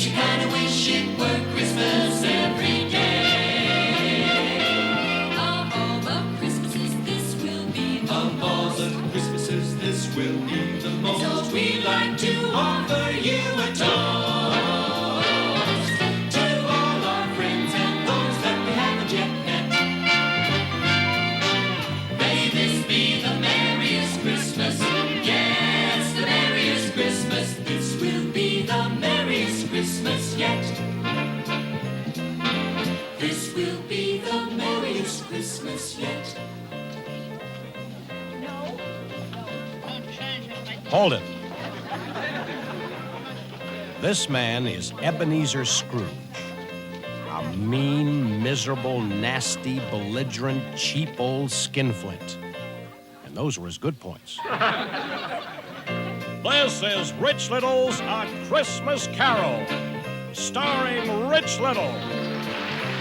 Makes you kinda wish it were Christmas every day. Of all the Christmases, this will be the Of all the Christmases, this will be the most. So we'd like to offer you a toast to all our friends and those that we haven't yet met. May this be the merriest Christmas. Yes, the merriest Christmas. This will be the merriest Christmas yet. This will be the merriest Christmas yet. Hold it. This man is Ebenezer Scrooge. A mean, miserable, nasty, belligerent, cheap old skinflint. And those were his good points. This is Rich Little's A Christmas Carol, starring Rich Little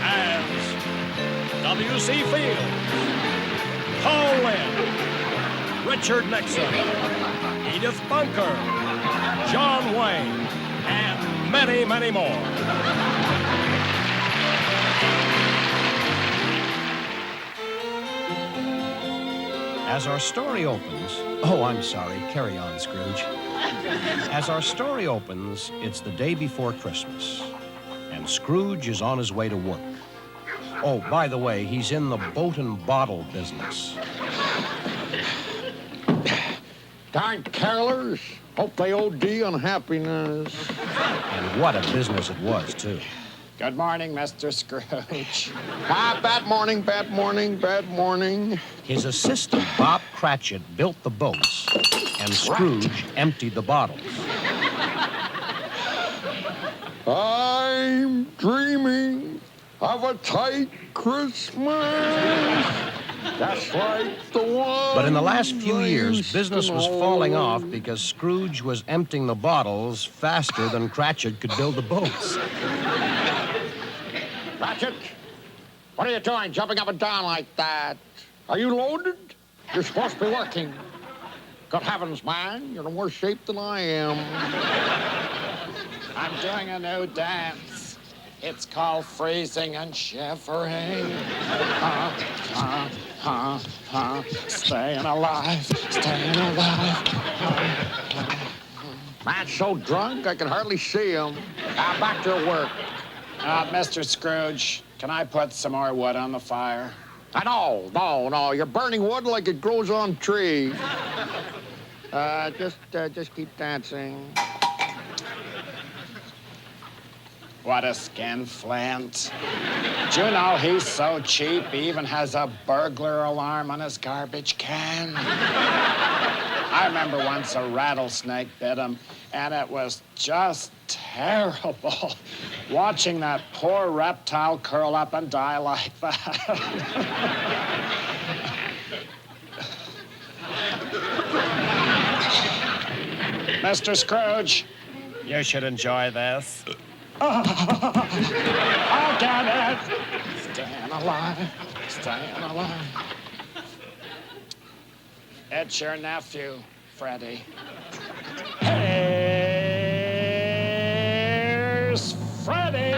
as W.C. Fields, Paul Lynde, Richard Nixon, Edith Bunker, John Wayne, and many, many more. As our story opens... Oh, I'm sorry. Carry on, Scrooge. As our story opens, it's the day before Christmas, and Scrooge is on his way to work. Oh, by the way, he's in the boat and bottle business. Darn carolers. Hope they OD on happiness. And what a business it was, too. Good morning, Mr. Scrooge. Bad morning, bad morning, bad morning. His assistant, Bob Cratchit, built the boats, and Scrooge emptied the bottles. I'm dreaming of a tight Christmas. That's right, the one. But in the last few I years, used business to was know. falling off because Scrooge was emptying the bottles faster than Cratchit could build the boats. Ratchet, what are you doing, jumping up and down like that? Are you loaded? You're supposed to be working. Good heavens, man, you're in worse shape than I am. I'm doing a new dance. It's called freezing and shivering. Staying alive, staying alive. Man's so drunk, I can hardly see him. Back to work. Mr. Scrooge, can I put some more wood on the fire? No. You're burning wood like it grows on trees. Just keep dancing. What a skinflint. Do you know he's so cheap, he even has a burglar alarm on his garbage can? I remember once a rattlesnake bit him, and it was just terrible watching that poor reptile curl up and die like that. Mr. Scrooge, you should enjoy this. I'll get it. Staying alive, staying alive. It's your nephew, Freddie. Here's Freddie.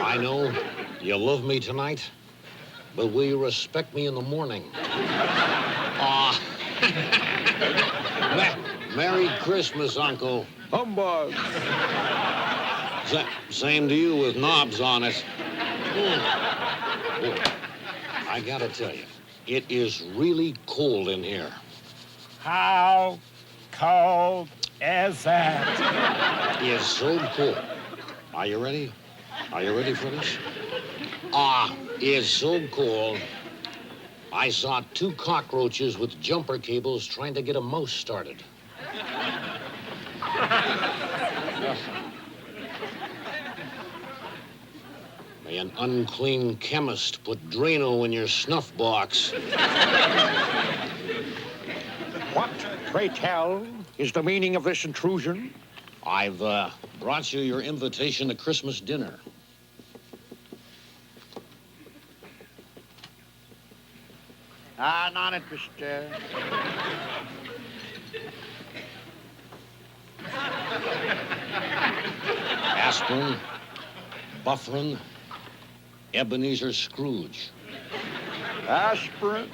I know you love me tonight, but will you respect me in the morning? Merry Christmas, Uncle. Humbug. Same to you with knobs on it. Boy, I gotta tell you, it is really cold in here. How cold is it? It's so cold. Are you ready? Are you ready for this? It's so cold. I saw 2 cockroaches with jumper cables trying to get a mouse started. May an unclean chemist put Drano in your snuff box. What, pray tell, is the meaning of this intrusion? I've brought you your invitation to Christmas dinner. Not interested. Aspirin, Bufferin, Ebenezer Scrooge. Aspirin,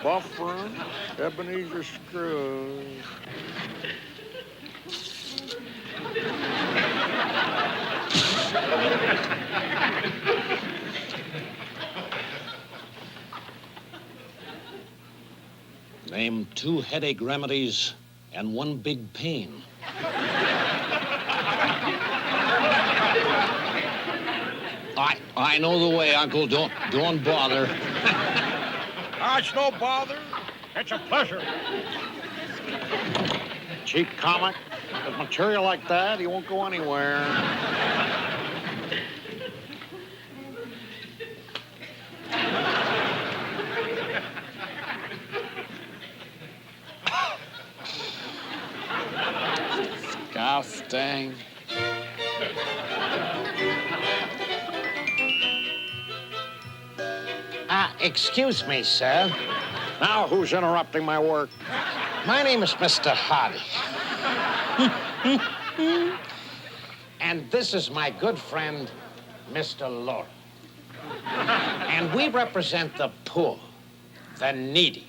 Bufferin, Ebenezer Scrooge. Name 2 headache remedies and 1 big pain. I know the way, Uncle. Don't bother. It's no bother. It's a pleasure. Cheap comic. With material like that, he won't go anywhere. Disgusting. Excuse me, sir. Now, who's interrupting my work? My name is Mr. Hardy. And this is my good friend, Mr. Laurel. And we represent the poor, the needy,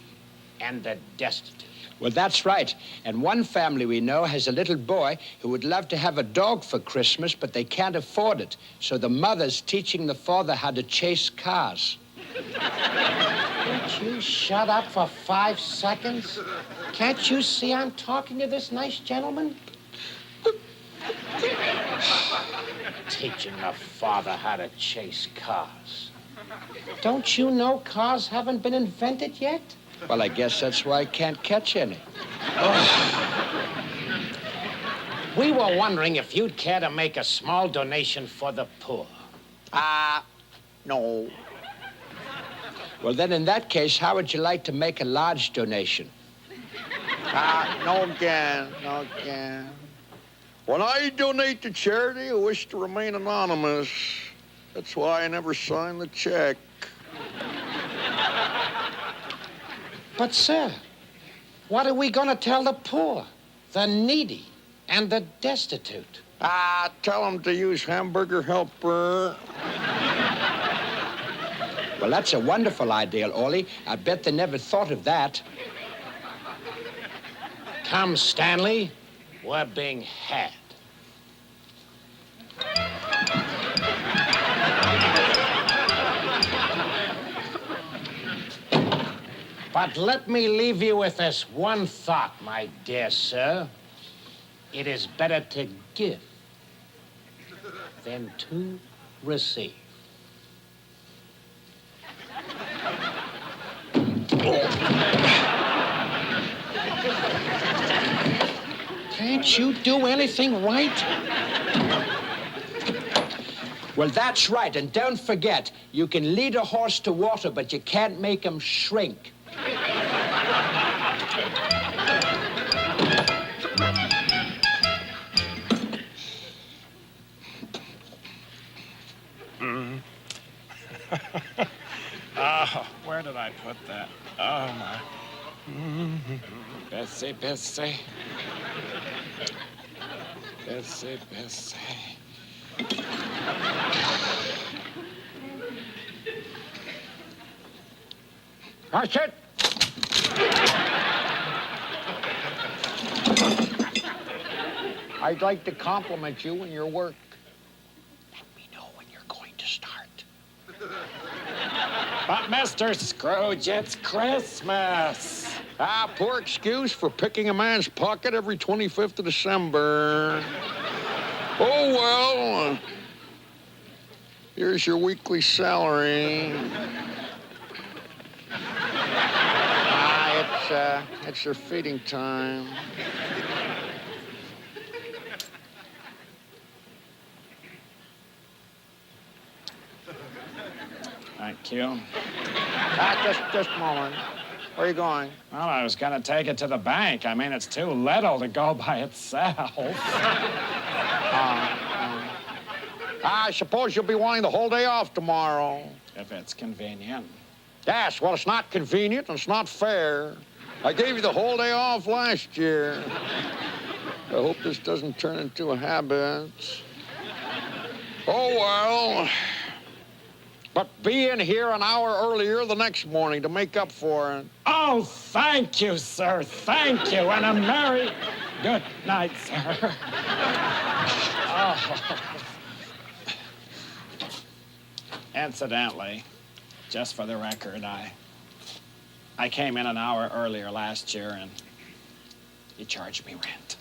and the destitute. Well, that's right. And one family we know has a little boy who would love to have a dog for Christmas, but they can't afford it. So the mother's teaching the father how to chase cars. Won't you shut up for 5 seconds? Can't you see I'm talking to this nice gentleman? Teaching the father how to chase cars. Don't you know cars haven't been invented yet? Well, I guess that's why I can't catch any. We were wondering if you'd care to make a small donation for the poor. No. Well, then in that case, how would you like to make a large donation? No again. When I donate to charity, I wish to remain anonymous. That's why I never sign the check. But, sir, what are we going to tell the poor, the needy, and the destitute? Tell them to use Hamburger Helper. Well, that's a wonderful idea, Ollie. I bet they never thought of that. Come, Stanley. We're being had. But let me leave you with this one thought, my dear sir. It is better to give than to receive. Can't you do anything right? Well, that's right. And don't forget, you can lead a horse to water, but you can't make him shrink. Where did I put that? Oh, my. Bessie. That's it. I'd like to compliment you in your work. Let me know when you're going to start. But, Mr. Scrooge, it's Christmas. Poor excuse for picking a man's pocket every 25th of December. Oh, well, here's your weekly salary. It's their feeding time. Thank you. Just a moment. Where are you going? Well, I was going to take it to the bank. I mean, it's too little to go by itself. I suppose you'll be wanting the whole day off tomorrow. If it's convenient. Yes, well, it's not convenient and it's not fair. I gave you the whole day off last year. I hope this doesn't turn into a habit. Oh, well. But be in here an hour earlier the next morning to make up for it. Oh, thank you, sir. Thank you. And a merry good night, sir. Oh. Incidentally, just for the record, I came in an hour earlier last year and you charged me rent.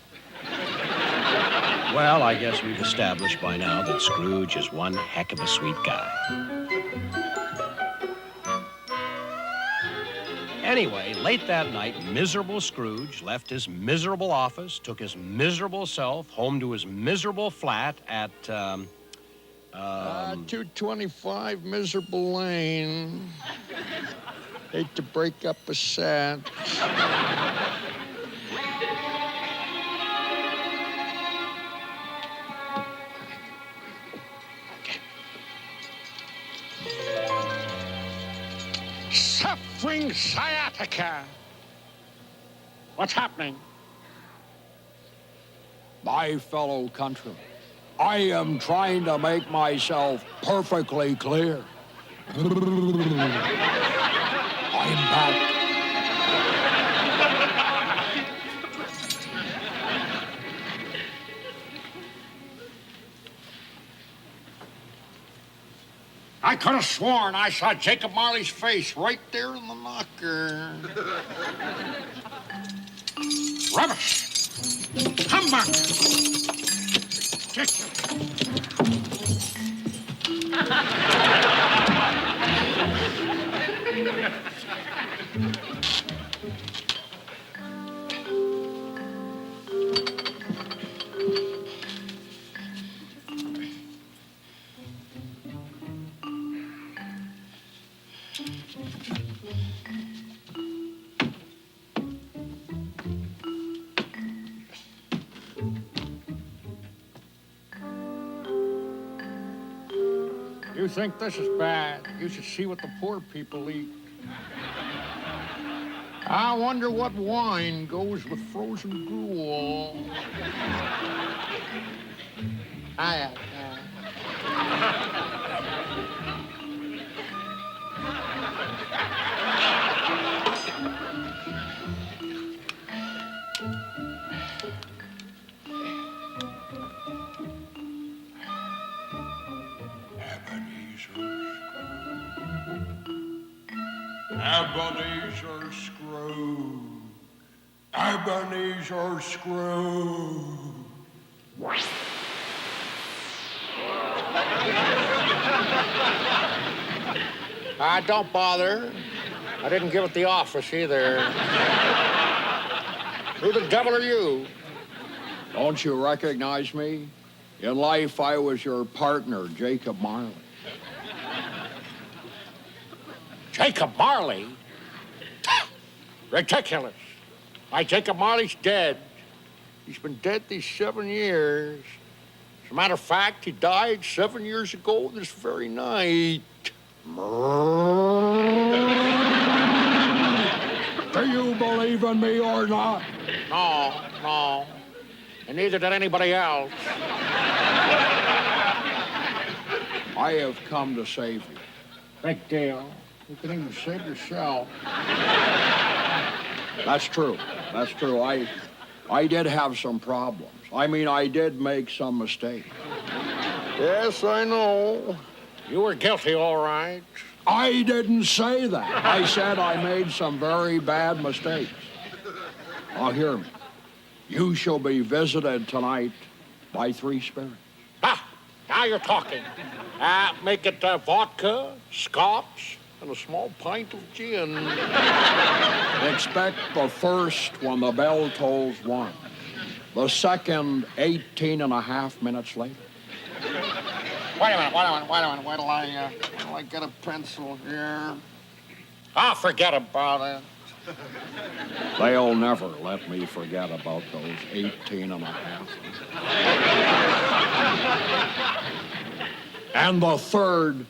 Well, I guess we've established by now that Scrooge is one heck of a sweet guy. Anyway, late that night, miserable Scrooge left his miserable office, took his miserable self home to his miserable flat at, 225 Miserable Lane. Hate to break up a set. Suffering sciatica. What's happening? My fellow countrymen, I am trying to make myself perfectly clear. I'm back. I could have sworn I saw Jacob Marley's face right there in the knocker. Rubbish! Humbug! You think this is bad? You should see what the poor people eat. I wonder what wine goes with frozen gruel. Ebenezer Scrooge. Ebenezer Scrooge. Don't bother. I didn't give it the office either. Who the devil are you? Don't you recognize me? In life, I was your partner, Jacob Marley. Jacob Marley? Ridiculous. My Jacob Marley's dead. He's been dead these 7 years. As a matter of fact, he died 7 years ago this very night. Do you believe in me or not? No. And neither did anybody else. I have come to save you. Big deal. You can even save yourself. That's true. That's true. I did have some problems. I mean, I did make some mistakes. Yes, I know. You were guilty, all right. I didn't say that. I said I made some very bad mistakes. Now, hear me. You shall be visited tonight by 3 spirits. Now you're talking. Make it vodka, scotch, and a small pint of gin. Expect the first when the bell tolls 1. The second, 18 and a half minutes later. Wait a minute. Wait till I get a pencil here. Forget about it. They'll never let me forget about those 18 and a half. And the third,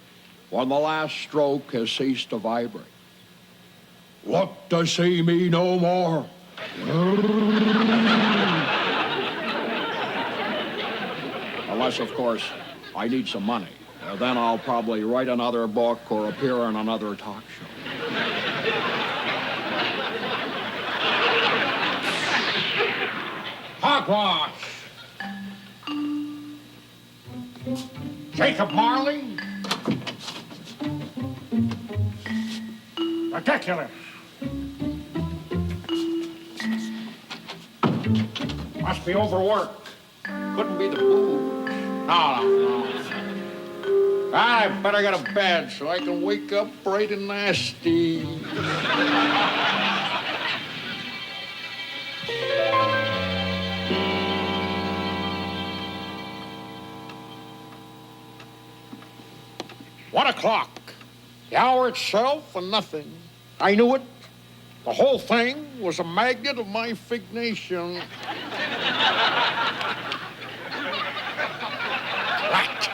when the last stroke has ceased to vibrate. Look to see me no more. Unless, of course, I need some money. Then I'll probably write another book or appear on another talk show. Hogwash! Jacob Marley? Ridiculous! Must be overworked. Couldn't be the booze. No. I better get to bed so I can wake up bright and nasty. One o'clock. The hour itself and nothing. I knew it. The whole thing was a magnet of my fignation. Right.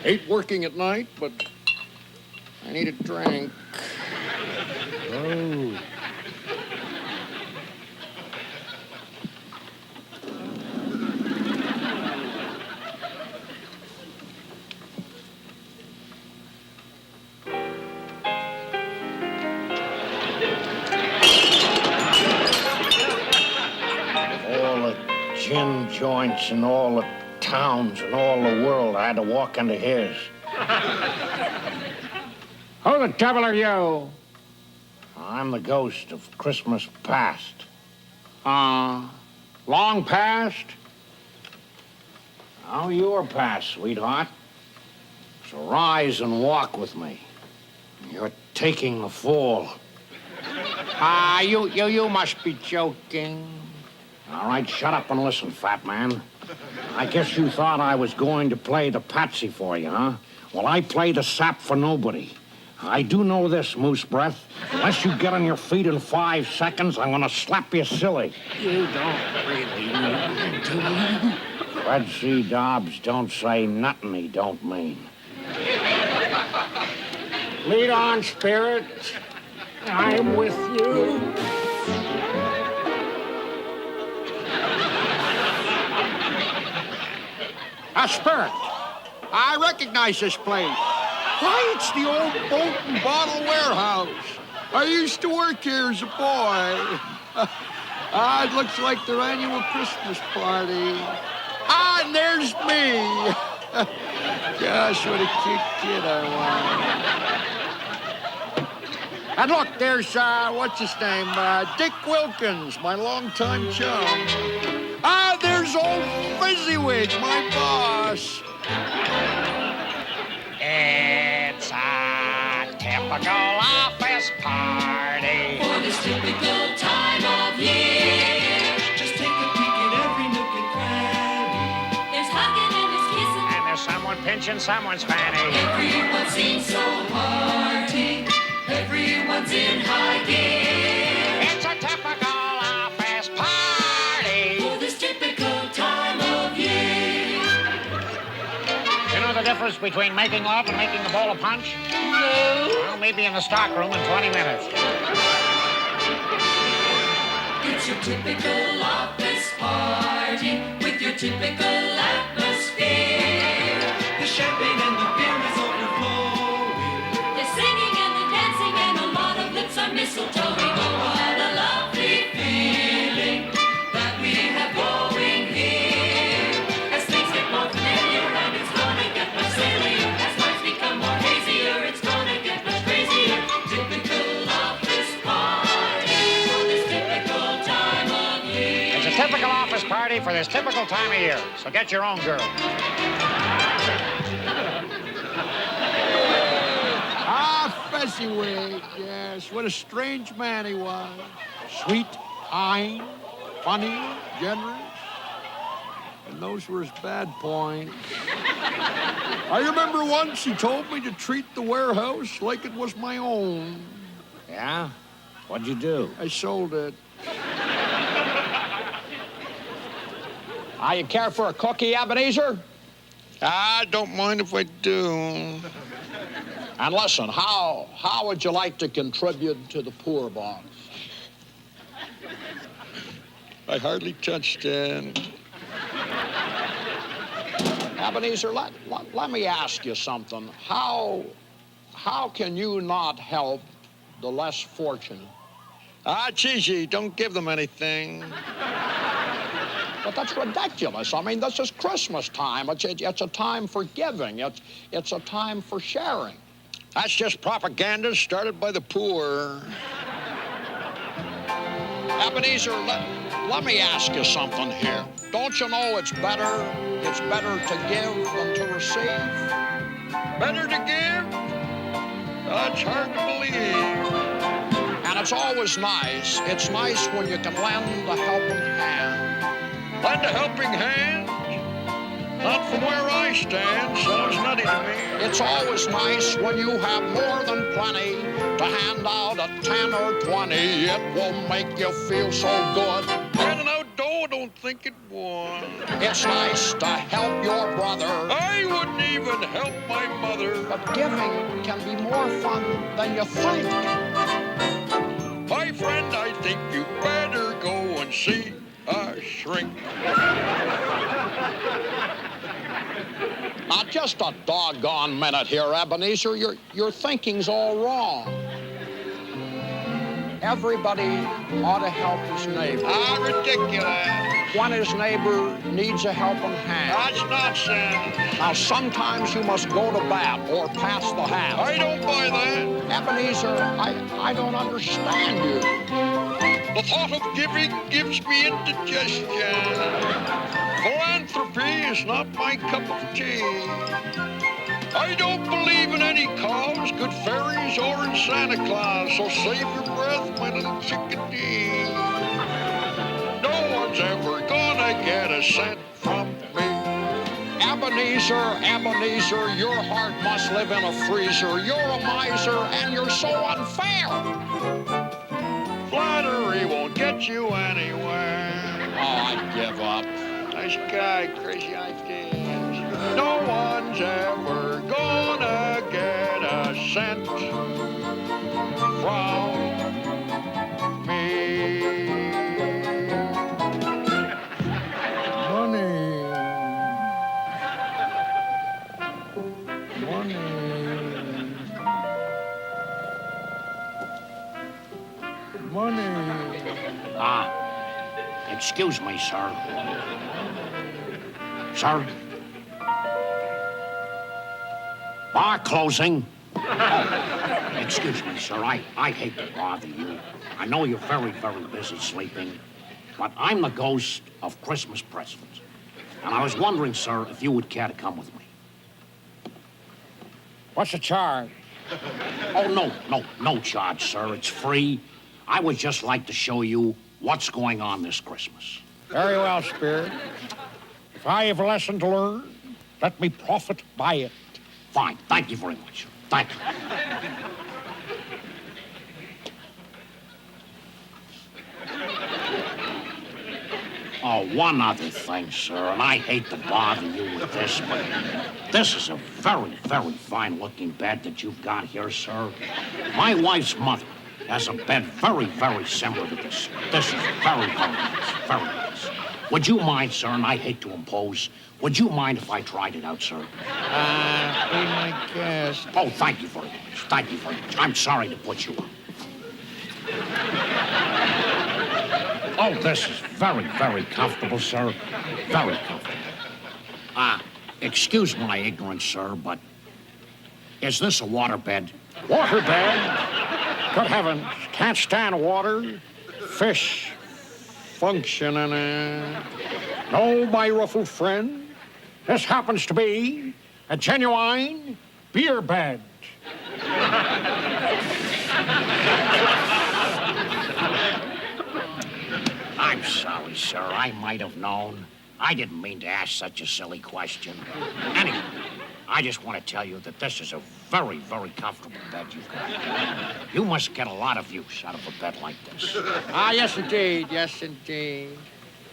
Hate working at night, but I need a drink. Oh. All the gin joints in all the towns in all the world, I had to walk into his. Who the devil are you? I'm the ghost of Christmas past. Long past? Oh, you're past, sweetheart. So rise and walk with me. You're taking the fall. You must be joking. All right, shut up and listen, fat man. I guess you thought I was going to play the patsy for you, huh? Well, I play the sap for nobody. I do know this, Moose Breath. Unless you get on your feet in 5 seconds, I'm gonna slap you silly. You don't really mean to. Fred C. Dobbs don't say nothing he don't mean. Lead on, spirit. I'm with you. Spirit, I recognize this place. Why, it's the old boat and bottle warehouse. I used to work here as a boy. It looks like their annual Christmas party. And there's me. Gosh, what a cute kid I was. And look, there's, what's his name? Dick Wilkins, my longtime chum. There's old Fezziwig, my boss. It's a typical office party. For this typical time of year, just take a peek at every nook and cranny. There's hugging and there's kissing, And there's someone pinching someone's fanny. everyone seems so hearty. Everyone's in high gear. It's a typical office party. For this typical time of year. You know the difference between making love and making a bowl of punch? No. Well, maybe in the stockroom in 20 minutes. It's your typical office party with your typical atmosphere. The champagne and the beer is overflowing. The singing and the dancing and a lot of lips are mistletoeing. Oh, what a lovely feeling that we have going here. As things get more familiar and it's gonna get much sillier. As lives become more hazier, it's gonna get much crazier. Typical office party for this typical time of year. It's a typical office party for this typical time of year. So get your own girl. Fezziwig, yes. What a strange man he was. Sweet, kind, funny, generous. And those were his bad points. I remember once he told me to treat the warehouse like it was my own. Yeah? What'd you do? I sold it. You care for a cookie, Ebenezer? I don't mind if I do. And listen, how would you like to contribute to the poor box? I hardly touched it. Ebenezer, let me ask you something. How can you not help the less fortunate? Gigi, don't give them anything. But that's ridiculous. I mean, this is Christmas time. It's a time for giving. It's a time for sharing. That's just propaganda started by the poor. Ebenezer, let me ask you something here. Don't you know it's better to give than to receive? Better to give? That's hard to believe. And it's always nice. It's nice when you can lend a helping hand. Lend a helping hand? Not from where I stand. Sounds nutty to me. It's always nice when you have more than plenty to hand out a 10 or 20. It will make you feel so good. Handing out dough, I don't think it would. It's nice to help your brother. I wouldn't even help my mother. But giving can be more fun than you think. My friend, I think you better go and see a shrink. Now, just a doggone minute here, Ebenezer. Your thinking's all wrong. Everybody ought to help his neighbor. Ridiculous. When his neighbor needs a helping hand. That's nonsense. Now, sometimes you must go to bat or pass the hat. I don't buy that. Ebenezer, I don't understand you. The thought of giving gives me indigestion. Philanthropy is not my cup of tea. I don't believe in any cause, good fairies, or in Santa Claus, so save your breath, my little chickadee. No one's ever gonna get a cent from me. Ebenezer, your heart must live in a freezer. You're a miser, and you're so unfair. Flattery won't get you anywhere. Oh, I give up. Nice guy, crazy ideas. No one's ever gonna get a cent from me. Money. Excuse me, sir. Sir? Bar closing. Oh, excuse me, sir. I hate to bother you. I know you're very, very busy sleeping, but I'm the ghost of Christmas presents. And I was wondering, sir, if you would care to come with me. What's the charge? Oh, no charge, sir. It's free. I would just like to show you what's going on this Christmas. Very well, Spirit. If I have a lesson to learn, let me profit by it. Fine. Thank you very much, sir. Thank you. Oh, one other thing, sir, and I hate to bother you with this, but this is a very, very fine-looking bed that you've got here, sir. My wife's mother has a bed very, very similar to this. This is very, very nice, very nice. Would you mind, sir, and I hate to impose, would you mind if I tried it out, sir? Be my guest. Oh, thank you very much. Thank you very much. I'm sorry to put you up. Oh, this is very, very comfortable, sir. Very comfortable. Excuse my ignorance, sir, but is this a waterbed? Waterbed? Good heavens, can't stand water. Fish function in it. No, my ruffled friend, this happens to be a genuine beer bed. I'm sorry, sir. I might have known. I didn't mean to ask such a silly question. Anyway, I just want to tell you that this is a very, very comfortable bed you've got. You must get a lot of use out of a bed like this. Ah, yes, indeed. Yes, indeed.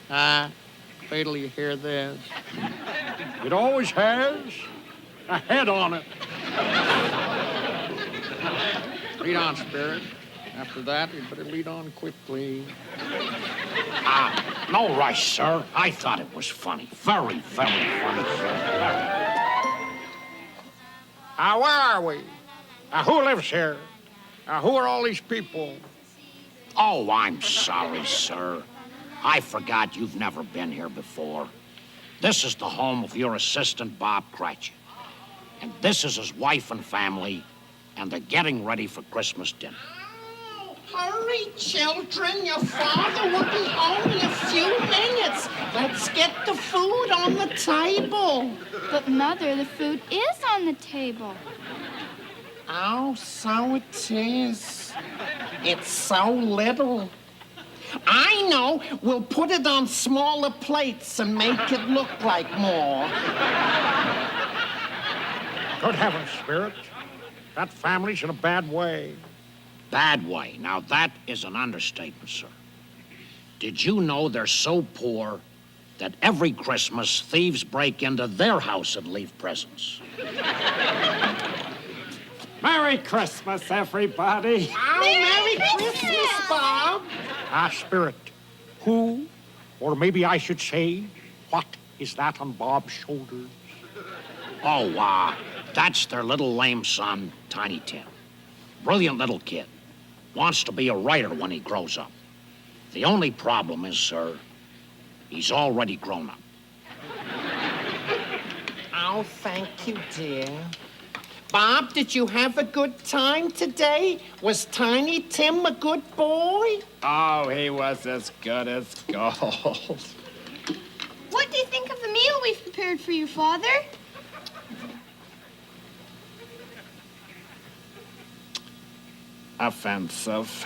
Wait till you hear this. It always has a head on it. Lead on, Spirit. After that, you better lead on quickly. No rush, sir. I thought it was funny. Very, very funny, sir. Where are we? Who lives here? Who are all these people? Oh, I'm sorry, sir. I forgot you've never been here before. This is the home of your assistant, Bob Cratchit. And this is his wife and family, and they're getting ready for Christmas dinner. Hurry, children. Your father will be home in a few minutes. Let's get the food on the table. But, Mother, the food is on the table. Oh, so it is. It's so little. I know. We'll put it on smaller plates and make it look like more. Good heavens, Spirit. That family's in a bad way. Bad way. Now, that is an understatement, sir. Did you know they're so poor that every Christmas thieves break into their house and leave presents? Merry Christmas, everybody. Oh, Merry Christmas, Bob. Spirit, who, or maybe I should say, what is that on Bob's shoulders? Oh, that's their little lame son, Tiny Tim. Brilliant little kid. Wants to be a writer when he grows up. The only problem is, sir, he's already grown up. Oh, thank you, dear. Bob, did you have a good time today? Was Tiny Tim a good boy? Oh, he was as good as gold. What do you think of the meal we've prepared for you, Father? Offensive.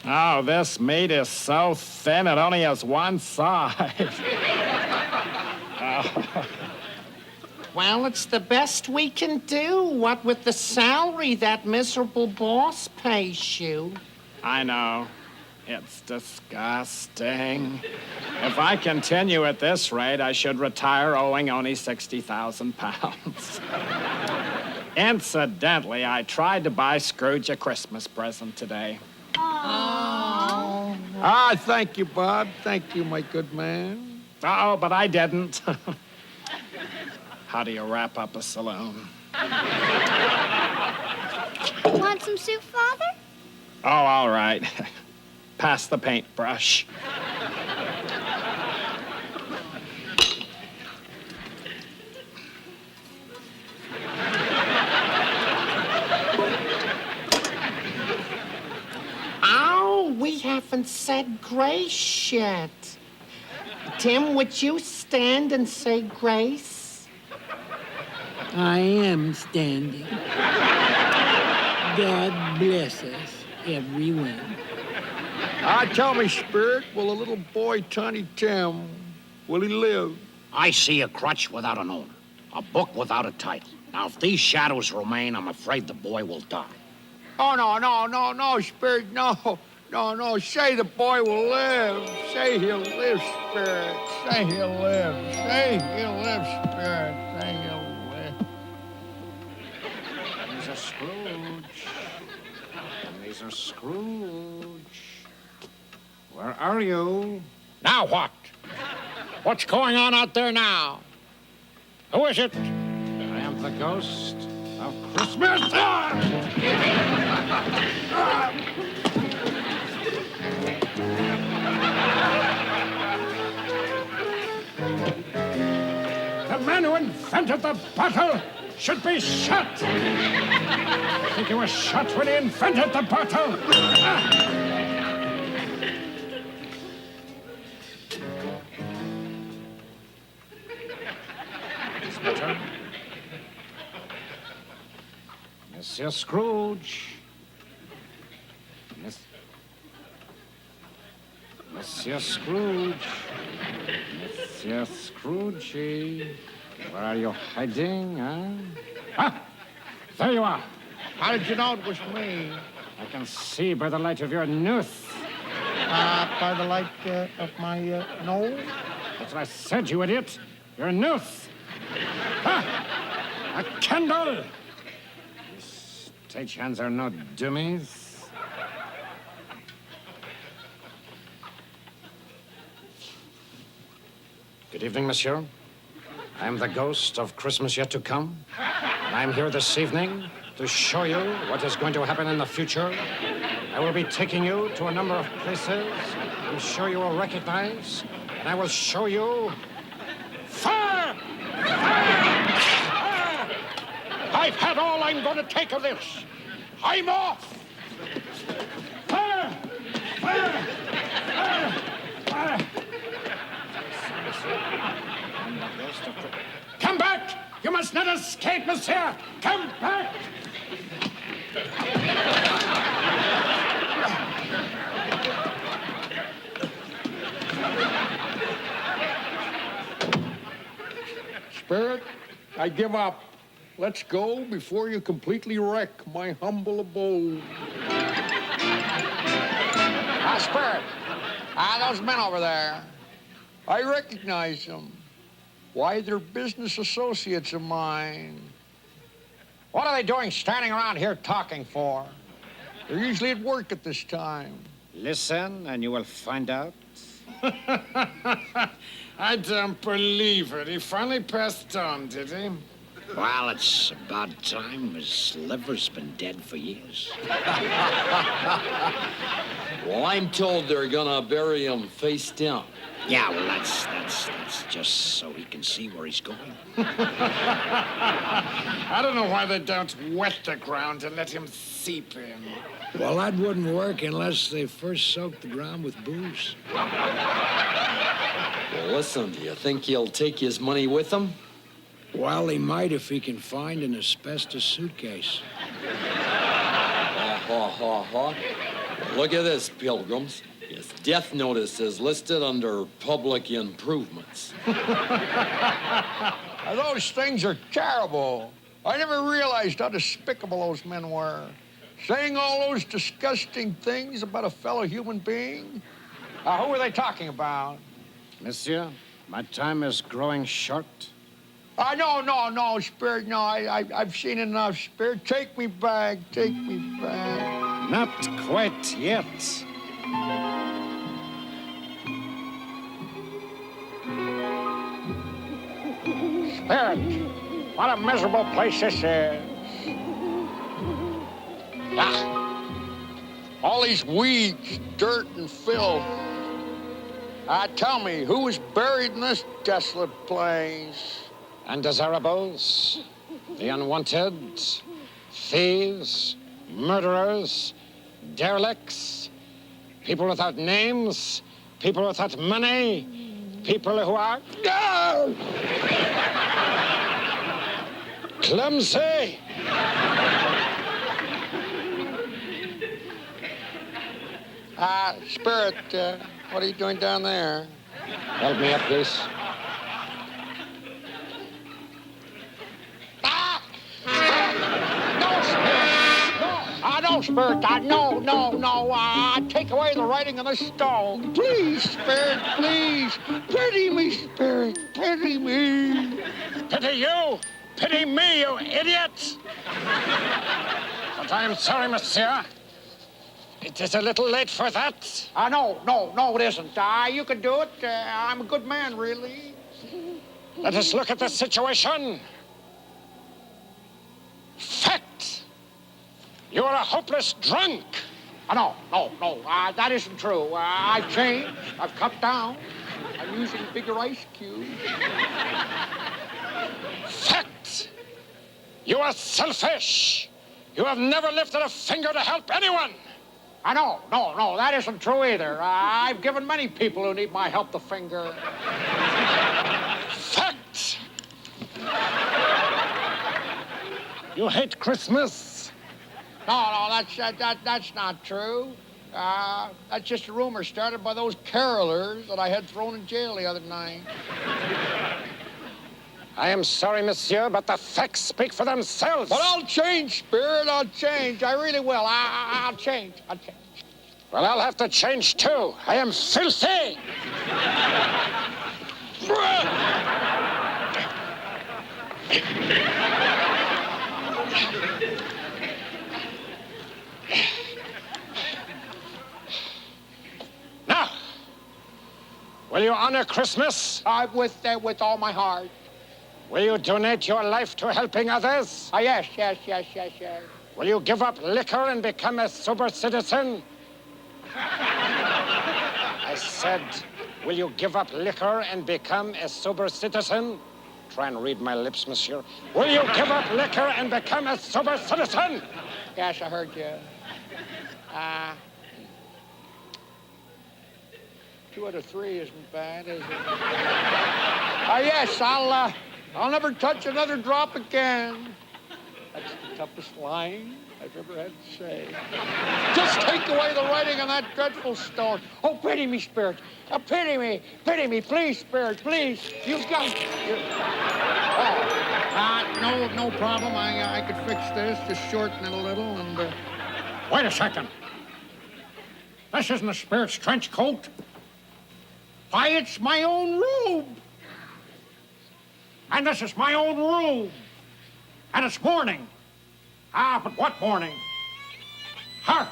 Oh, this meat is so thin, it only has one side. Well, it's the best we can do, what with the salary that miserable boss pays you. I know. It's disgusting. If I continue at this rate, I should retire owing only 60,000 pounds. Incidentally, I tried to buy Scrooge a Christmas present today. Oh. Thank you, Bob. Thank you, my good man. Oh, but I didn't. How do you wrap up a saloon? Want some soup, Father? Oh, all right. Pass the paintbrush. Oh, we haven't said grace yet. Tim, would you stand and say grace? I am standing. God bless us, everyone. Tell me, Spirit, will a little boy, Tiny Tim, will he live? I see a crutch without an owner, a book without a title. Now, if these shadows remain, I'm afraid the boy will die. Oh, no, Spirit, no. No, say the boy will live. Say he'll live, Spirit. Say he'll live. Say he'll live, Spirit. Say he'll live. There's a Scrooge. And there's a Scrooge. Where are you? Now what? What's going on out there now? Who is it? I am the ghost of Christmas. The man who invented the bottle should be shot. I think he was shot when he invented the bottle. Inspector. Monsieur Scrooge. Monsieur Scrooge. Monsieur Scroogey. Where are you hiding, huh? Ah! There you are. How did you know it was me? I can see by the light of your nose. By the light of my nose? That's what I said, you idiot. Your nose. Ah! A candle. These stagehands are no dummies. Good evening, monsieur. I am the ghost of Christmas yet to come. And I'm here this evening to show you what is going to happen in the future. I will be taking you to a number of places I'm sure you will recognize. And I will show you fire! I've had all I'm going to take of this. I'm off. Fire! Fire! Fire! Fire! Come back! You must not escape, monsieur! Come back! Spirit, I give up. Let's go before you completely wreck my humble abode. Spirit. Those men over there. I recognize them. Why, they're business associates of mine. What are they doing standing around here talking for? They're usually at work at this time. Listen, and you will find out. I don't believe it. He finally passed on, did he? Well, it's about time. His liver's been dead for years. Well, I'm told they're gonna bury him face down. Yeah, well, that's just so he can see where he's going. I don't know why they don't wet the ground and let him seep in. Well, that wouldn't work unless they first soaked the ground with booze. Well, listen, do you think he'll take his money with him? Well, he might if he can find an asbestos suitcase. Look at this, pilgrims. His death notice is listed under public improvements. Those things are terrible. I never realized how despicable those men were. Saying all those disgusting things about a fellow human being. Who were they talking about? Monsieur, my time is growing short. No, Spirit, no, I've seen enough, Spirit. Take me back, take me back. Not quite yet. Spirit, what a miserable place this is. All these weeds, dirt, and filth. Tell me, who was buried in this desolate place? Undesirables, the unwanted, thieves, murderers, derelicts, people without names, people without money, people who are clumsy. Spirit, what are you doing down there? Help me up, please. No, Spirit, no. Take away the writing on the stone. Please, Spirit, please. Pity me, Spirit, pity me. Pity you? Pity me, you idiot! But I am sorry, monsieur. It is a little late for that. No, it isn't. You can do it. I'm a good man, really. Let us look at the situation. Fact. You are a hopeless drunk. No. That isn't true. I've changed. I've cut down. I'm using bigger ice cubes. Fact. You are selfish. You have never lifted a finger to help anyone. No, that isn't true either. I've given many people who need my help the finger. Fact. You hate Christmas. No, that's not true. That's just a rumor started by those carolers that I had thrown in jail the other night. I am sorry, monsieur, but the facts speak for themselves. But I'll change, Spirit. I'll change. I really will. I'll change. I'll change. Well, I'll have to change too. I am filthy. Now, will you honor Christmas? With all my heart. Will you donate your life to helping others? Yes. Will you give up liquor and become a sober citizen? I said, will you give up liquor and become a sober citizen? Try and read my lips, monsieur. Will you give up liquor and become a sober citizen? Yes, I heard you. 2 out of 3 isn't bad, is it? Yes, I'll never touch another drop again. That's the toughest line I've ever had to say. Just take away the writing on that dreadful stone. Oh, pity me, Spirit. Oh, pity me. Pity me, please, Spirit, please. You've got... No problem. I could fix this, just shorten it a little and... Wait a second. This isn't the Spirit's trench coat. Why, it's my own robe. And this is my own room. And it's morning. But what morning? Hark!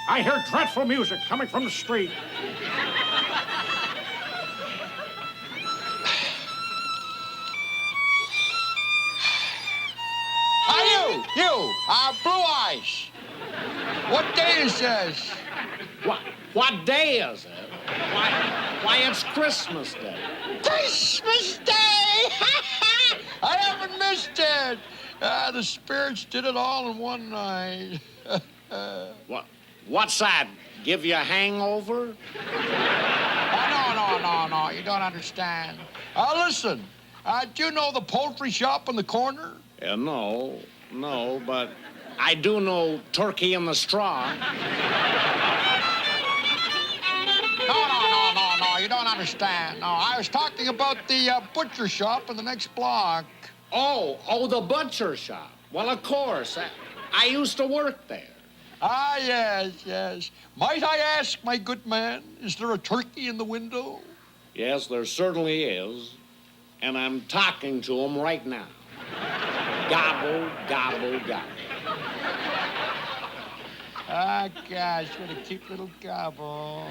I hear dreadful music coming from the street. You, Blue Eyes. What day is this? What day is it? Why, it's Christmas Day. Christmas Day! I haven't missed it. The spirits did it all in one night. What's that? Give you a hangover? No, you don't understand. Listen, do you know the poultry shop on the corner? No, but I do know Turkey in the Straw. No, you don't understand. No, I was talking about the butcher shop in the next block. Oh, the butcher shop. Well, of course. I used to work there. Yes. Might I ask, my good man, is there a turkey in the window? Yes, there certainly is. And I'm talking to him right now. Gobble, gobble, gobble. Gosh, what a cute little gobble.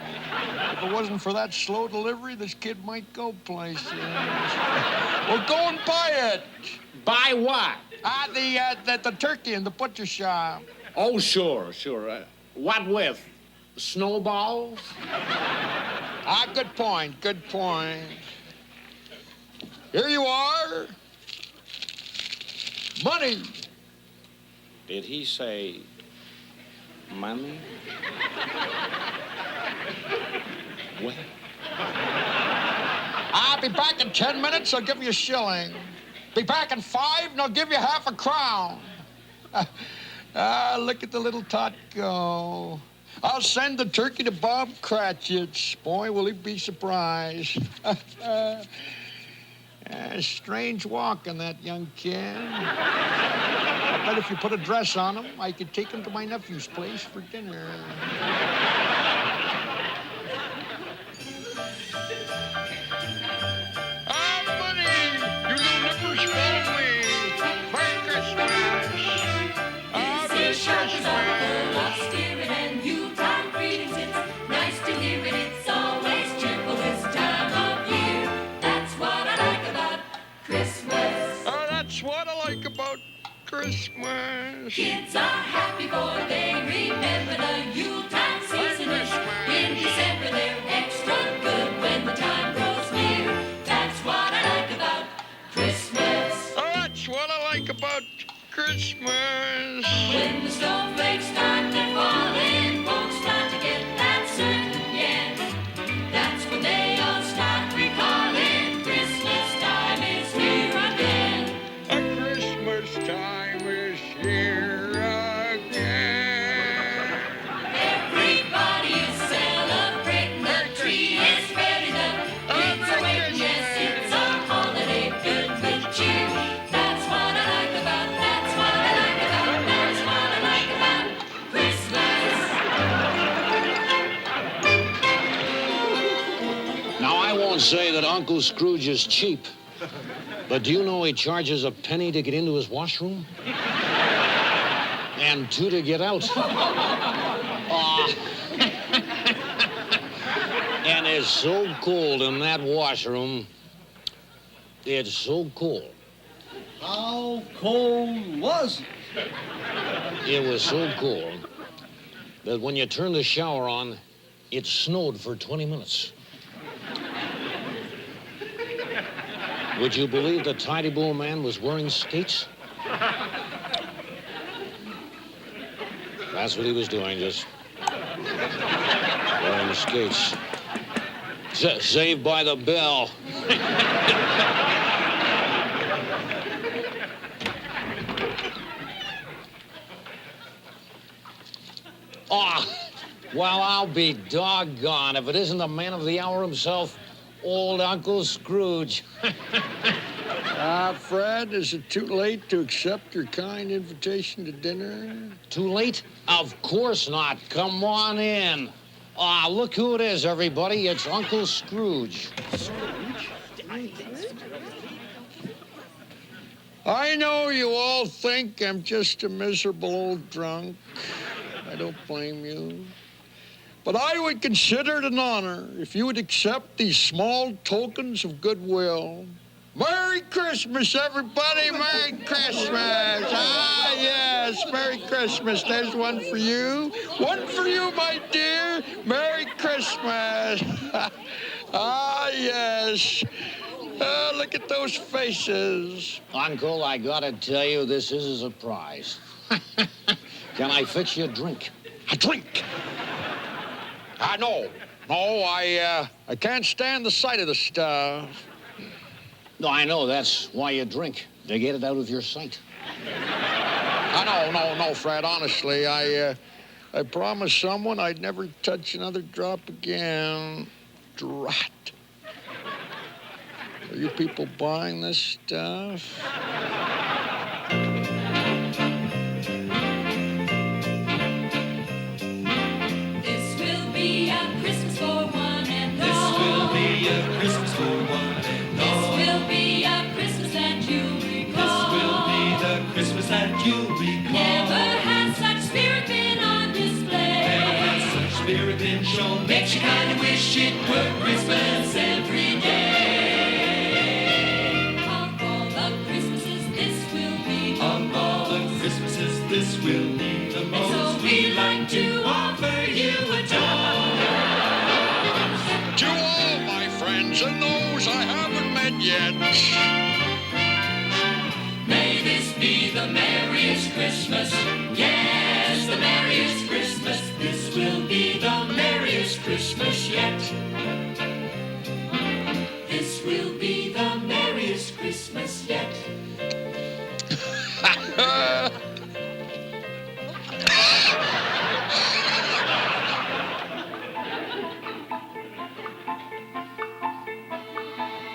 If it wasn't for that slow delivery, this kid might go places. Well, go and buy it. Buy what? The turkey in the butcher shop. Oh, sure. What with? Snowballs? Good point. Here you are. Money. Did he say money? What? I'll be back in 10 minutes. I'll give you a shilling. Be back in 5, and I'll give you half a crown. Look at the little tot go. I'll send the turkey to Bob Cratchit's. Boy, will he be surprised. Strange walk on that young kid. I bet if you put a dress on him, I could take him to my nephew's place for dinner. Money! You little nippers, follow me. Merry Christmas! This shop is all full of spirit and Yuletide greetings. It's nice to hear it. It's always cheerful this time of year. That's what I like about Christmas. That's what I like about Christmas. Kids are happy for they remember the Yuletide season. In December they're extra good when the time grows near. That's what I like about Christmas. That's what I like about Christmas. When the snowflakes start to fall and won't start to get that certain yet, that's when they all start recalling Christmas time is here again. Christmas time is here again. Everybody Uncle Scrooge is cheap. But do you know he charges a penny to get into his washroom? And 2 to get out. And it's so cold in that washroom. It's so cold. How cold was it? It was so cold that when you turned the shower on, it snowed for 20 minutes. Would you believe the Tidy Bowl man was wearing skates? That's what he was doing, just wearing skates. Saved by the bell. Well, I'll be doggone if it isn't the man of the hour himself, old Uncle Scrooge. Fred, is it too late to accept your kind invitation to dinner? Too late? Of course not. Come on in. Look who it is, everybody. It's Uncle Scrooge. I know you all think I'm just a miserable old drunk. I don't blame you. But I would consider it an honor if you would accept these small tokens of goodwill. Merry Christmas, everybody! Merry Christmas! Yes, Merry Christmas. There's one for you. One for you, my dear. Merry Christmas. Yes. Look at those faces. Uncle, I gotta tell you, this is a surprise. Can I fix you a drink? A drink? No, I can't stand the sight of the stuff. No, I know. That's why you drink, to get it out of your sight. No, Fred. Honestly, I promised someone I'd never touch another drop again. Drat. Are you people buying this stuff? This will be a Christmas for one and all. This will be a Christmas for one and all. This will be a Christmas that you'll recall. This will be the Christmas that you'll recall. Never has such spirit been on display. Never has such spirit been shown. Makes you kind of wish it were Christmas every day. Of all the Christmases, this will be the most. Of all the Christmases, this will be the most. And so we like to offer you a toast. To all my friends and those I haven't met yet. May this be the merriest Christmas. Yes, the merriest Christmas. This will be the merriest Christmas yet. This will be the merriest Christmas yet.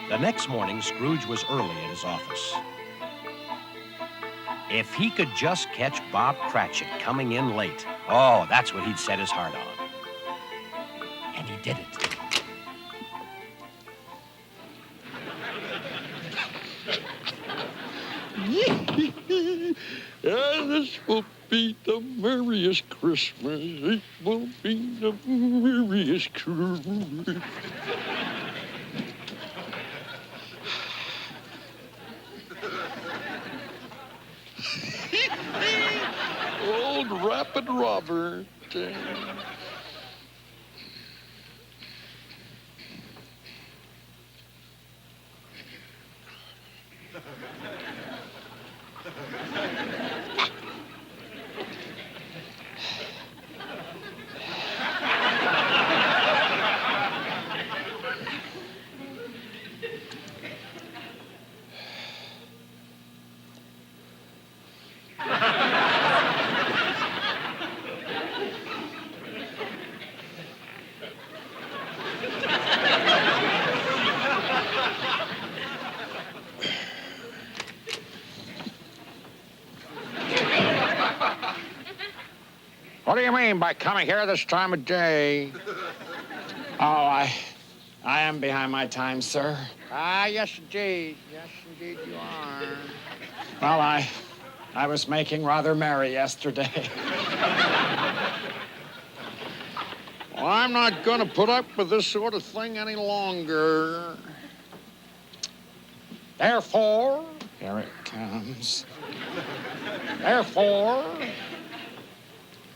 The next morning, Scrooge was early at his office. If he could just catch Bob Cratchit coming in late, oh, that's what he'd set his heart on. And he did it. This will be the merriest Christmas. It will be the merriest Christmas. Old Rapid Robert. What do you mean by coming here this time of day? Oh, I am behind my time, sir. Ah, yes, indeed. Yes, indeed you are. Well, I was making rather merry yesterday. Well, I'm not going to put up with this sort of thing any longer. Therefore, Here it comes. therefore,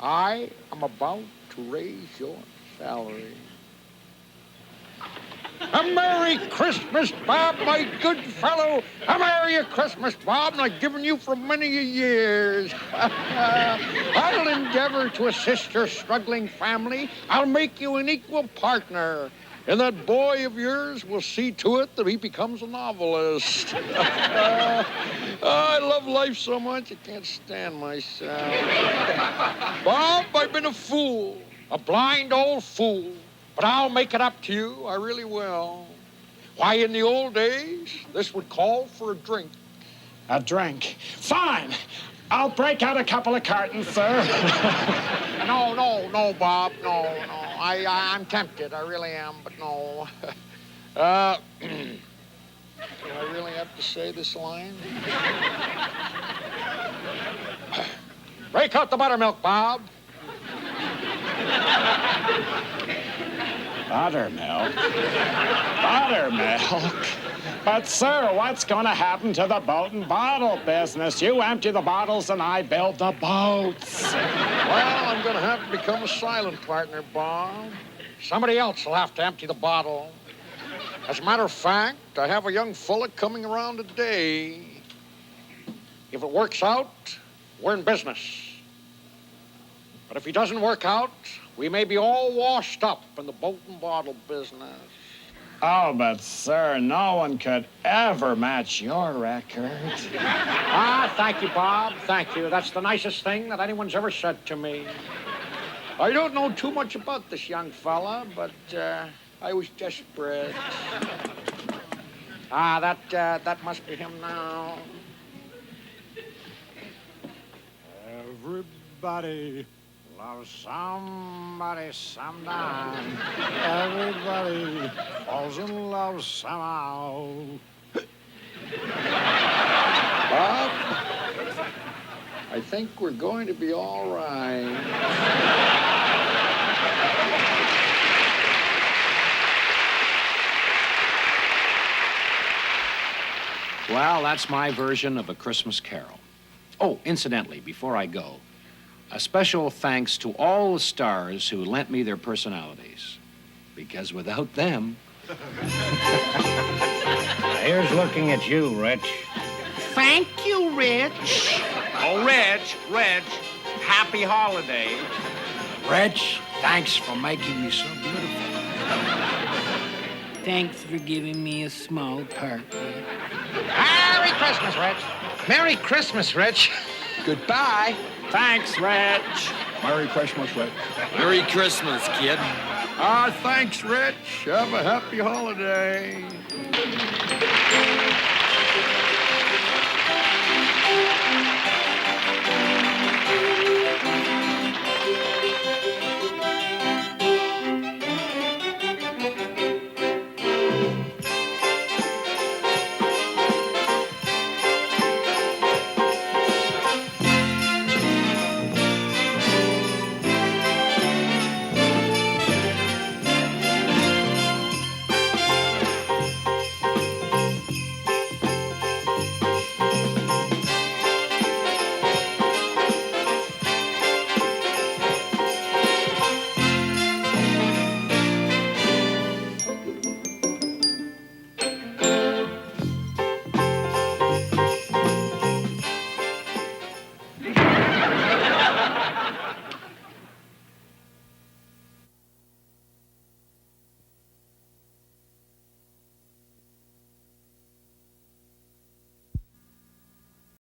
I am about to raise your salary. A Merry Christmas, Bob, my good fellow. A Merry Christmas, Bob, and I've given you for many a years. I'll endeavor to assist your struggling family. I'll make you an equal partner. And that boy of yours will see to it that he becomes a novelist. I love life so much I can't stand myself. Bob, I've been a fool, a blind old fool. But I'll make it up to you, I really will. Why, in the old days, this would call for a drink. A drink. Fine. I'll break out a couple of cartons, sir. No, Bob, no. I'm tempted, I really am, but no. Do I really have to say this line? Break out the buttermilk, Bob. Buttermilk? Buttermilk? But, sir, what's going to happen to the boat and bottle business? You empty the bottles and I build the boats. Well, I'm going to have to become a silent partner, Bob. Somebody else will have to empty the bottle. As a matter of fact, I have a young fella coming around today. If it works out, we're in business. But if he doesn't work out, we may be all washed up in the boat and bottle business. Oh, but, sir, no one could ever match your record. Ah, thank you, Bob. Thank you. That's the nicest thing that anyone's ever said to me. I don't know too much about this young fella, but I was desperate. Ah, that must be him now. Everybody loves somebody sometime. Everybody falls in love somehow. Bob, I think we're going to be all right. Well, that's my version of A Christmas Carol. Oh, incidentally, before I go, a special thanks to all the stars who lent me their personalities. Because without them... Here's looking at you, Rich. Thank you, Rich. Oh, Reg, happy holidays. Rich, thanks for making me so beautiful. Thanks for giving me a small part. Merry Christmas, Rich. Merry Christmas, Rich. Goodbye. Thanks, Reg. Merry Christmas, Rich. Merry Christmas, kid. Ah, thanks, Rich. Have a happy holiday.